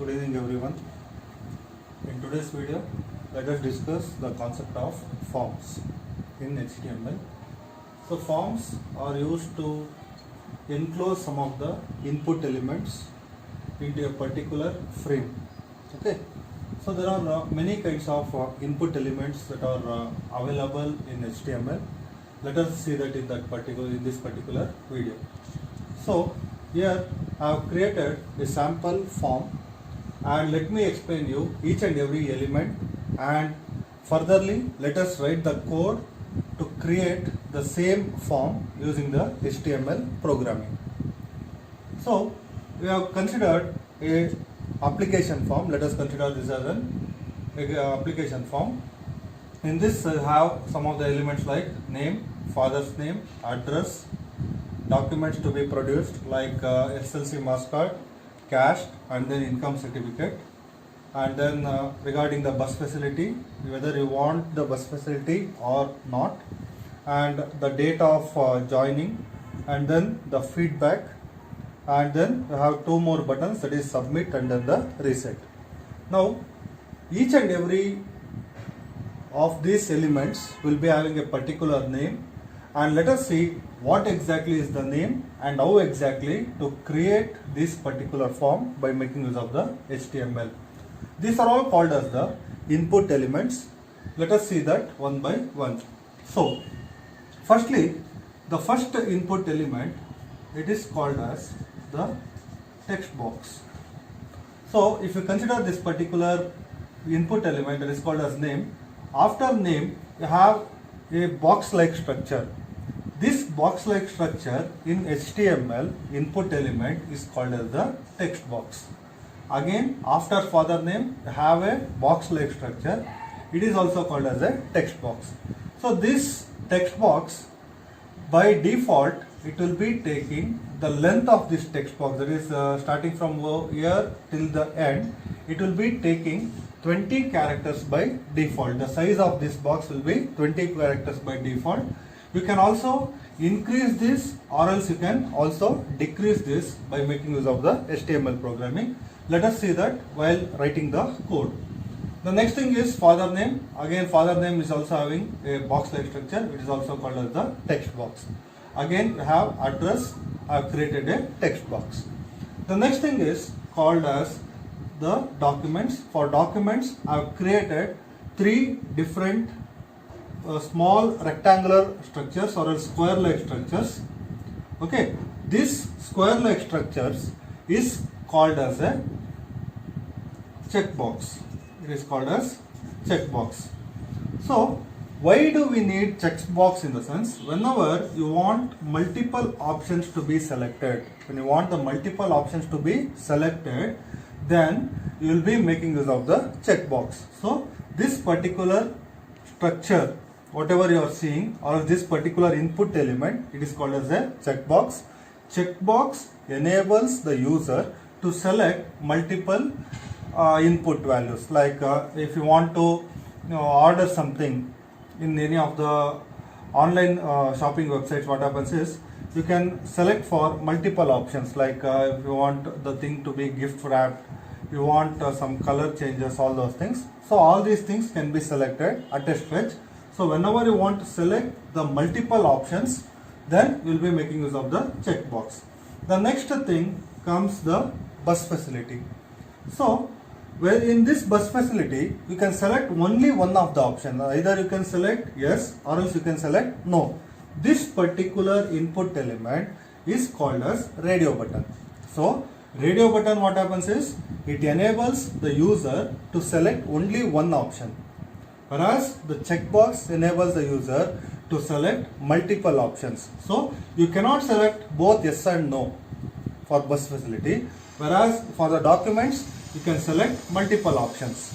Good evening everyone. In today's video, let us discuss the concept of forms in HTML. So forms are used to enclose some of the input elements into a particular frame. Okay. So there are many kinds of input elements that are available in HTML. Let us see that in this particular video. So here I have created a sample form, and let me explain you each and every element, and furtherly let us write the code to create the same form using the HTML programming. So we have considered a application form. Let us consider this as an application form. In this I have some of the elements like name, father's name, address, documents to be produced like SLC mass card, cash, and then income certificate, and then regarding the bus facility, whether you want the bus facility or not, and the date of joining, and then the feedback, and then you have two more buttons, that is submit and then the reset. Now each and every of these elements will be having a particular name, and let us see what exactly is the name and how exactly to create this particular form by making use of the HTML. These are all called as the input elements. Let us see that one by one. So firstly, the first input element, it is called as the text box. So if you consider this particular input element that is called as name, after name you have a box like structure. This box like structure in HTML input element is called as the text box. Again, after father name you have a box like structure. It is also called as a text box. So this text box, by default it will be taking the length of this text box, that is starting from here till the end, it will be taking 20 characters by default. The size of this box will be 20 characters by default. You can also increase this, or else you can also decrease this by making use of the HTML programming. Let us see that while writing the code. The next thing is father name. Again, father name is also having a box like structure. It is also called as the text box. Again, you have address. I have created a text box. The next thing is called as the documents. For documents, I have created three different small rectangular structures or square like structures. Okay, this square like structures is called as a checkbox. It is called as checkbox. So why do we need checkbox? In the sense, whenever you want multiple options to be selected, when you want the multiple options to be selected, then you will be making use of the checkbox. So this particular structure, whatever you are seeing, or this particular input element, it is called as a checkbox. Checkbox enables the user to select multiple input values. Like if you want to order something in any of the online shopping websites, what happens is you can select for multiple options. Like if you want the thing to be gift wrapped, you want some color changes, all those things. So all these things can be selected at a stretch. So whenever you want to select the multiple options, then you will be making use of the checkbox. The next thing comes the bus facility. So in this bus facility, you can select only one of the options. Either you can select yes or else you can select no. This particular input element is called as radio button. So radio button, what happens is it enables the user to select only one option, whereas the checkbox enables the user to select multiple options. So you cannot select both yes and no for bus facility, whereas for the documents you can select multiple options.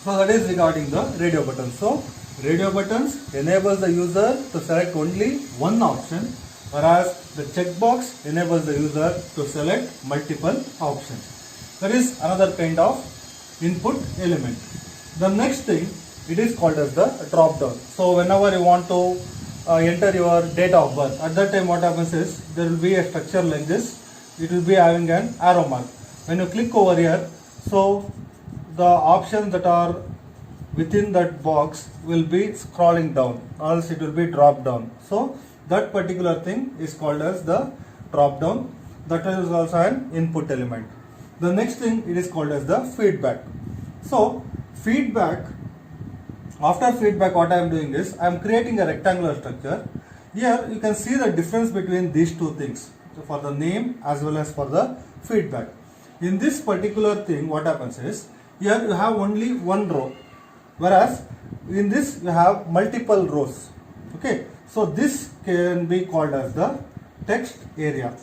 So that is regarding the radio button. So radio buttons enables the user to select only one option, whereas the checkbox enables the user to select multiple options. That is another kind of input element. The next thing, it is called as the drop down. So whenever you want to enter your date of birth, at that time what happens is there will be a structure like this. It will be having an arrow mark. When you click over here, So the options that are within that box will be scrolling down, or else it will be drop down. So that particular thing is called as the drop down. That is also an input element. The next thing, it is called as the feedback. So feedback, after feedback, what I am doing is I am creating a rectangular structure. Here you can see the difference between these two things, so for the name as well as for the feedback. In this particular thing, what happens is, here you have only one row, whereas in this you have multiple rows. Okay, so this can be called as the text area.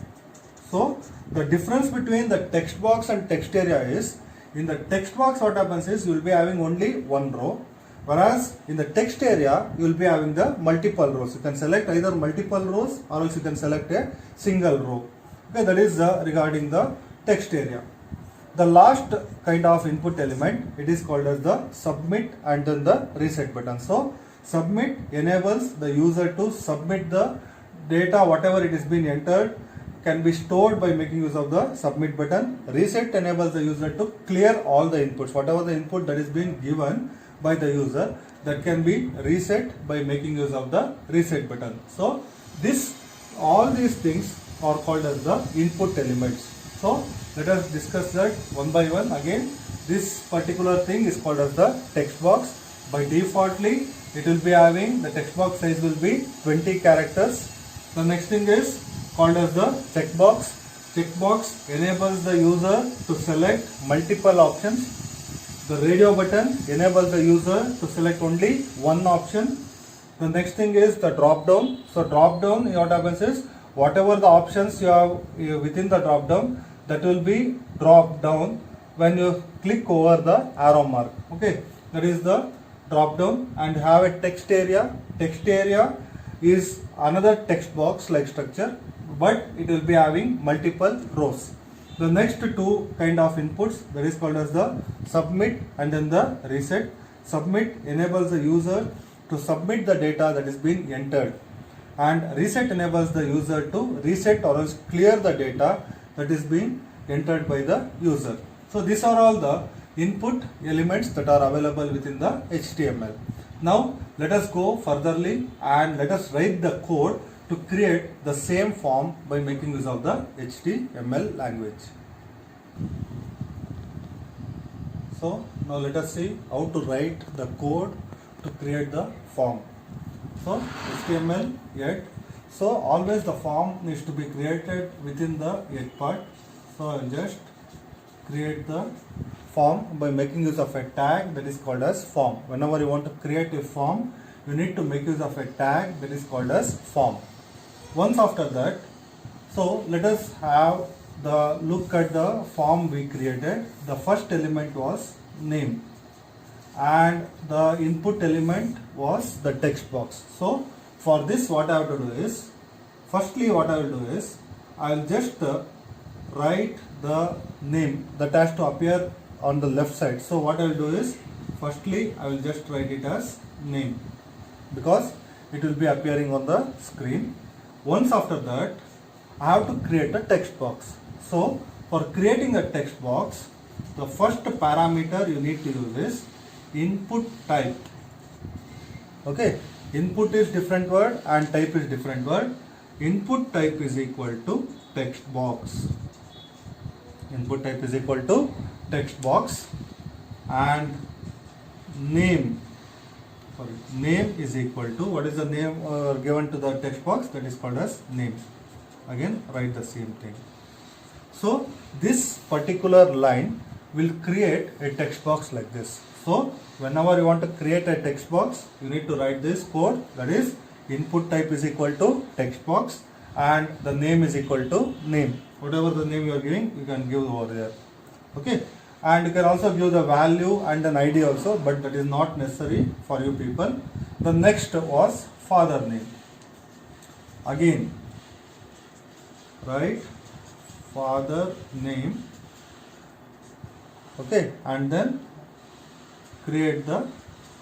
So the difference between the text box and text area is, in the text box what happens is you will be having only one row, whereas in the text area you will be having the multiple rows. You can select either multiple rows or else you can select a single row. Okay, that is regarding the text area. The last kind of input element, it is called as the submit and then the reset button. So submit enables the user to submit the data, whatever it is being entered can be stored by making use of the submit button. Reset enables the user to clear all the inputs, whatever the input that is being given by the user, that can be reset by making use of the reset button. So all these things are called as the input elements. So let us discuss that one by one. Again, this particular thing is called as the text box. By defaultly, it will be having, the text box size will be 20 characters. The next thing is called as the checkbox. Checkbox enables the user to select multiple options. The radio button enables the user to select only one option. The next thing is the drop down. So drop down, what happens is, whatever the options you have within the drop down, that will be dropped down when you click over the arrow mark. Okay, that is the drop down. And have a text area. Text area is another text box like structure, but it will be having multiple rows. The next two kind of inputs, that is called as the submit and then the reset. Submit enables the user to submit the data that is being entered, and reset enables the user to reset or else clear the data that is being entered by the user. So these are all the input elements that are available within the HTML. Now let us go furtherly and let us write the code to create the same form by making use of the HTML language. So now let us see how to write the code to create the form. So HTML yet. So always the form needs to be created within the yet part. So I'll just create the form by making use of a tag that is called as form. Whenever you want to create a form, you need to make use of a tag that is called as form. Once after that, so let us have the look at the form we created. The first element was name and the input element was the text box. So for this, what I have to do is, firstly what I will do is, I will just write the name that has to appear on the left side. So what I will do is, firstly I will just write it as name because it will be appearing on the screen. Once after that, I have to create a text box. So for creating a text box, the first parameter you need to use is input type. Okay, input is different word and type is different word. Input type is equal to text box. Input type is equal to text box, and name is equal to, what is the name given to the text box, that is called as name. Again write the same thing. So this particular line will create a text box like this. So whenever you want to create a text box, you need to write this code, that is input type is equal to text box and the name is equal to name. Whatever the name you are giving, you can give over there. Okay, and you can also give the value and an ID also, but that is not necessary for you people. The next was father name. Again write father name. Okay, and then create the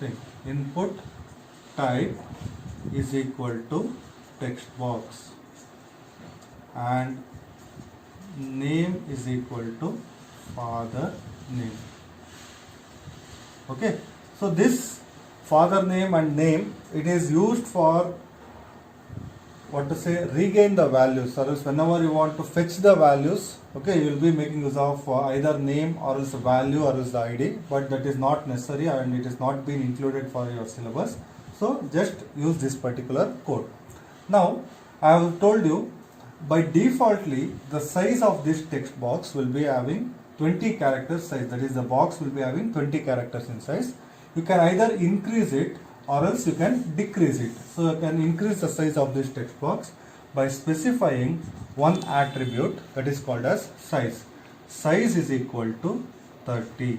thing. Input type is equal to text box and name is equal to father name. Okay, so this father name and name, it is used for what to say, regain the values, or else whenever you want to fetch the values, okay, you will be making use of either name or else value or else the ID, but that is not necessary and it is not been included for your syllabus. So just use this particular code. Now I have told you by defaultly the size of this text box will be having 20 characters size, that is the box will be having 20 characters in size. You can either increase it or else you can decrease it. So you can increase the size of this text box by specifying one attribute that is called as size. Size is equal to 30.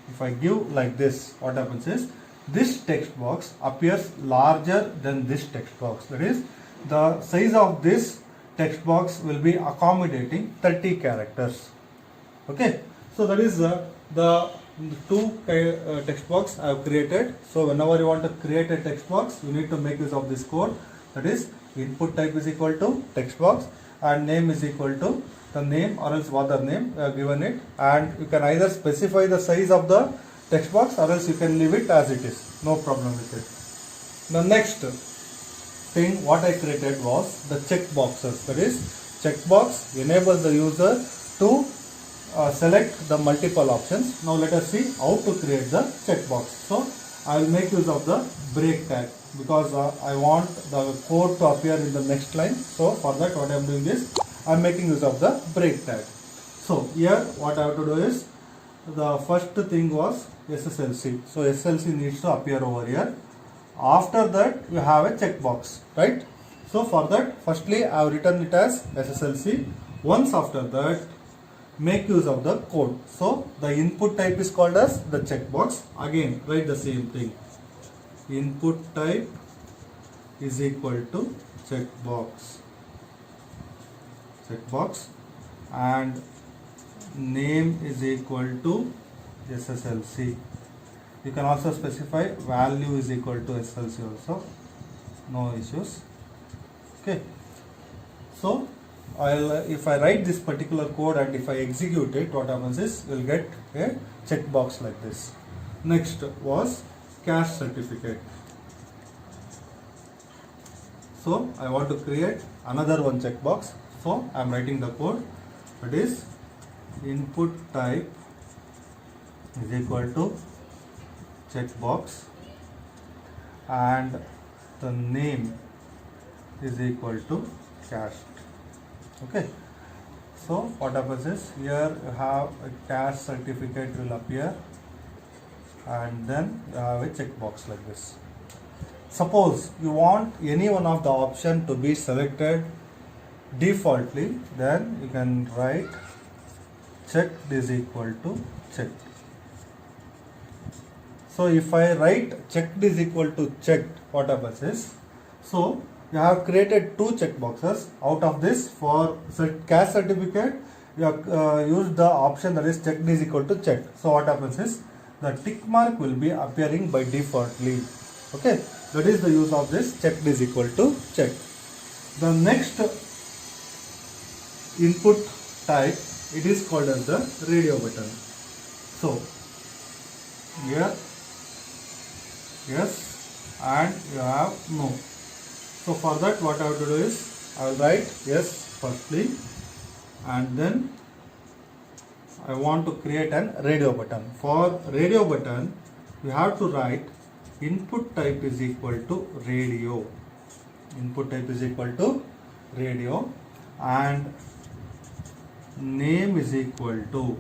If I give like this, what happens is this text box appears larger than this text box. That is, the size of this text box will be accommodating 30 characters. Okay, so that is the two text box I have created. So whenever you want to create a text box, you need to make use of this code. That is, input type is equal to text box and name is equal to the name or else father name given it, and you can either specify the size of the text box or else you can leave it as it is, no problem with it. The next thing what I created was the check boxes. That is, checkbox enables the user to select the multiple options. Now let us see how to create the checkbox. So I will make use of the break tag because I want the code to appear in the next line. So for that what I am doing is I am making use of the break tag. So here what I have to do is, the first thing was SSLC. So SSLC needs to appear over here. After that you have a checkbox, right? So for that, firstly I have written it as SSLC. Once after that, make use of the code. So the input type is called as the checkbox. Again write the same thing. Input type is equal to checkbox. Checkbox, and name is equal to SSLC. You can also specify value is equal to SSLC also. No issues. Okay. So if I write this particular code and if I execute it, what happens is you will get a checkbox like this. Next was caste certificate. So I want to create another one checkbox. So I am writing the code. That is, input type is equal to checkbox and the name is equal to caste. Okay, so what happens is, here you have a caste certificate will appear and then you have a checkbox like this. Suppose you want any one of the option to be selected defaultly, then you can write checked is equal to checked. So if I write checked is equal to checked, what happens is, so you have created two checkboxes. Out of this, for caste certificate, you have used the option that is checked is equal to checked. So what happens is, the tick mark will be appearing by defaultly. Okay, that is the use of this checked is equal to checked. The next input type, it is called as the radio button. So here yes and you have no. So for that what I have to do is, I will write yes firstly and then I want to create an radio button. For radio button you have to write input type is equal to radio. Input type is equal to radio and name is equal to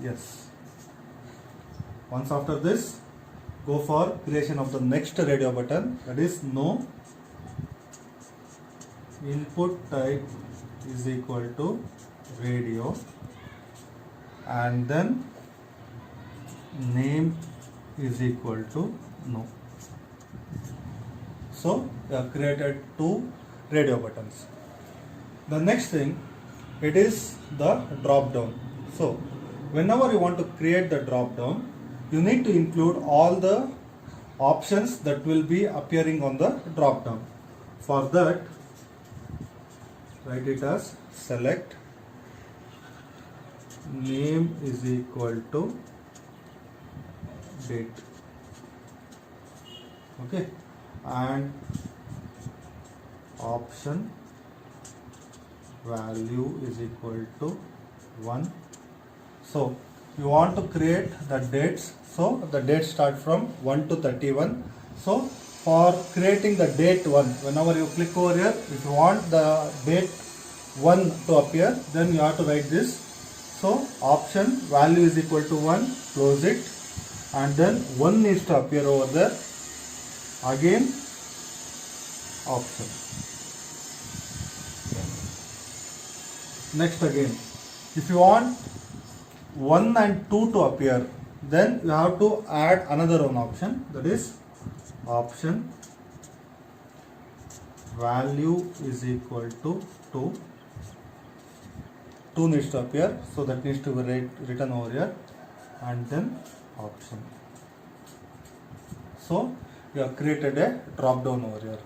yes. Once after this, go for creation of the next radio button, that is no. Input type is equal to radio and then name is equal to no. So we have created two radio buttons. The next thing, it is the drop down. So whenever you want to create the drop down, you need to include all the options that will be appearing on the drop down. For that, write it as select name is equal to date. Okay, and option value is equal to 1. So you want to create the dates, so the dates start from 1 to 31. So for creating the date 1, whenever you click over here, if you want the date 1 to appear, then you have to write this. So option value is equal to 1, close it, and then 1 needs to appear over there. Again option. Next again, if you want 1 and 2 to appear, then you have to add another one option, that is option value is equal to 2. 2 needs to appear, so that needs to be written over here, and then option. So you have created a drop down over here.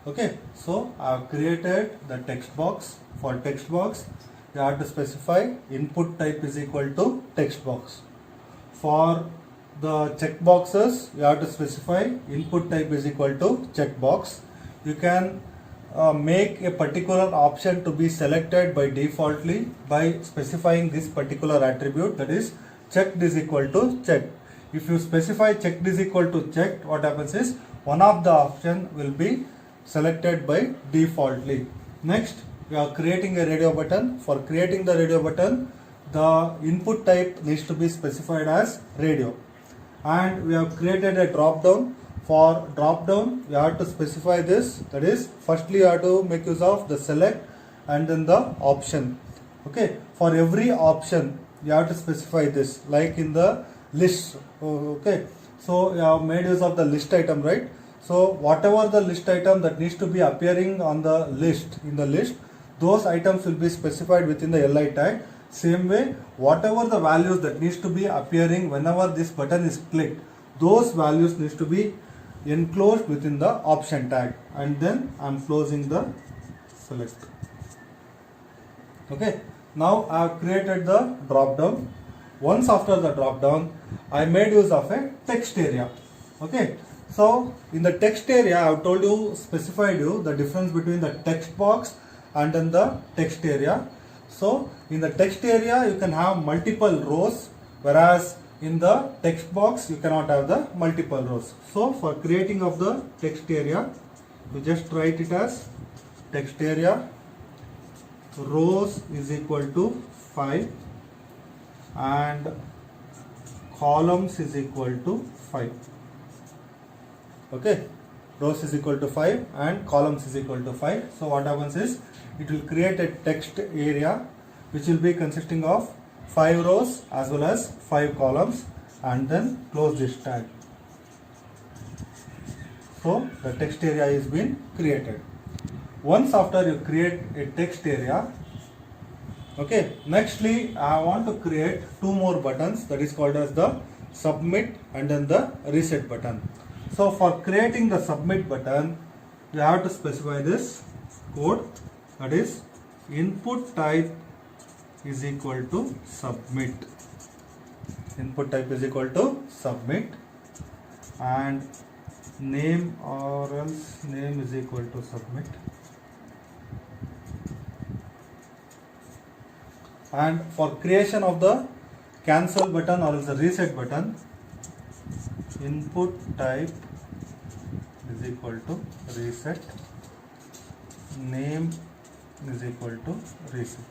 Okay, so I have created the text box. For text box, you have to specify input type is equal to text box. For the check boxes, you have to specify input type is equal to checkbox. You can make a particular option to be selected by defaultly by specifying this particular attribute, that is checked is equal to checked. If you specify checked is equal to checked, what happens is one of the option will be selected by defaultly. Next, we are creating a radio button. For creating the radio button, the input type needs to be specified as radio, and we have created a drop down. For drop down, you have to specify this, that is firstly you have to make use of the select and then the option. Okay, for every option you have to specify this, like in the list. Okay, so you have made use of the list item, right? So whatever the list item that needs to be appearing on the list, in the list, those items will be specified within the li tag. Same way, whatever the values that needs to be appearing whenever this button is clicked, those values needs to be enclosed within the option tag, and then I am closing the select. Okay, now I have created the drop down. Once after the drop down, I made use of a text area. Okay, so in the text area, I have told you, specified you the difference between the text box and then the text area. So in the text area, you can have multiple rows, whereas in the text box you cannot have the multiple rows. So for creating of the text area, you just write it as text area rows is equal to 5 and columns is equal to 5. Okay, rows is equal to 5 and columns is equal to 5. So what happens is, it will create a text area which will be consisting of 5 rows as well as 5 columns, and then close this tag. So the text area is been created. Once after you create a text area, okay, nextly I want to create 2 more buttons, that is called as the submit and then the reset button. So for creating the submit button, you have to specify this code, that is input type is equal to submit. Input type is equal to submit, and name or else name is equal to submit. And for creation of the cancel button or else the reset button, input type is equal to reset, name is equal to reset.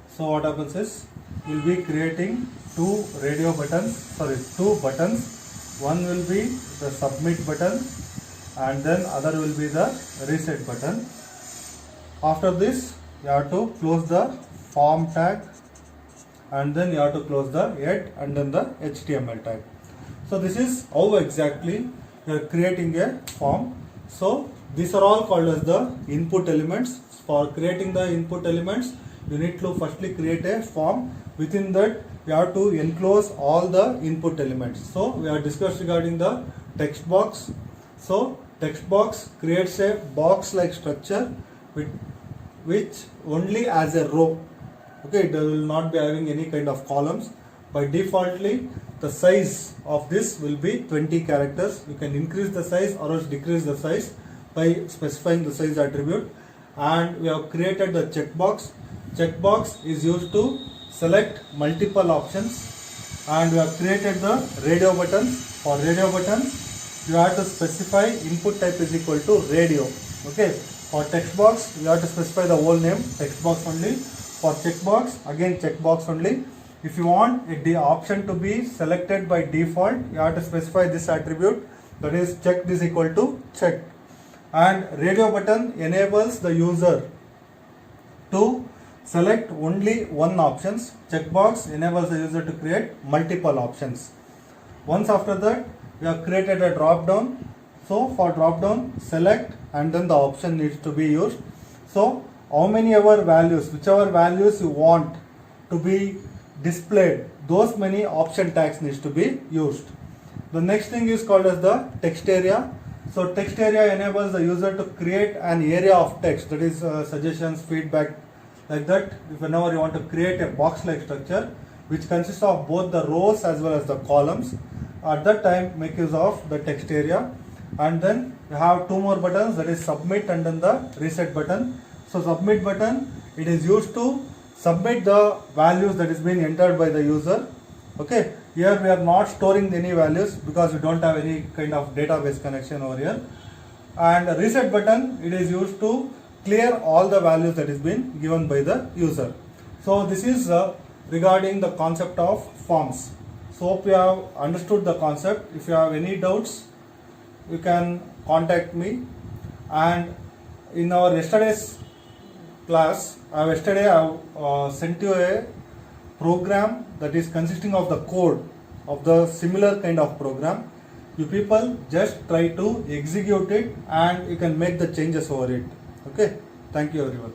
So what happens is, we will be creating 2 buttons. One will be the submit button and then other will be the reset button. After this, you have to close the form tag, and then you have to close the head and then the HTML tag. So this is how exactly you are creating a form. So these are all called as the input elements. For creating the input elements, you need to firstly create a form. Within that, you have to enclose all the input elements. So we have discussed regarding the text box. So text box creates a box like structure which only as a row. Okay, it will not be having any kind of columns. By defaultly, the size of this will be 20 characters. You can increase the size or else decrease the size by specifying the size attribute. And we have created the checkbox. Checkbox is used to select multiple options, and we have created the radio buttons. For radio buttons, you have to specify input type is equal to radio. Okay. For text box, you have to specify the whole name, text box only. For checkbox, again checkbox only. If you want the option to be selected by default, you have to specify this attribute, that is checked is equal to checked. And radio button enables the user to select only one options. Checkbox enables the user to create multiple options. Once after that, we have created a drop down. So for drop down, select and then the option needs to be used. So how many ever values, whichever values you want to be displayed, those many option tags needs to be used. The next thing is called as the text area. So text area enables the user to create an area of text, that is suggestions, feedback, like that. If whenever you want to create a box like structure which consists of both the rows as well as the columns, at that time make use of the text area. And then you have two more buttons, that is submit and then the reset button. So submit button, it is used to submit the values that is being entered by the user. Okay, here we are not storing any values because we don't have any kind of database connection over here. And the reset button, it is used to clear all the values that is being given by the user. So this is regarding the concept of forms. So hope you have understood the concept. If you have any doubts, you can contact me. And in our yesterday's class, I have sent you a program that is consisting of the code of the similar kind of program. You people just try to execute it and you can make the changes over it. Okay, thank you everyone.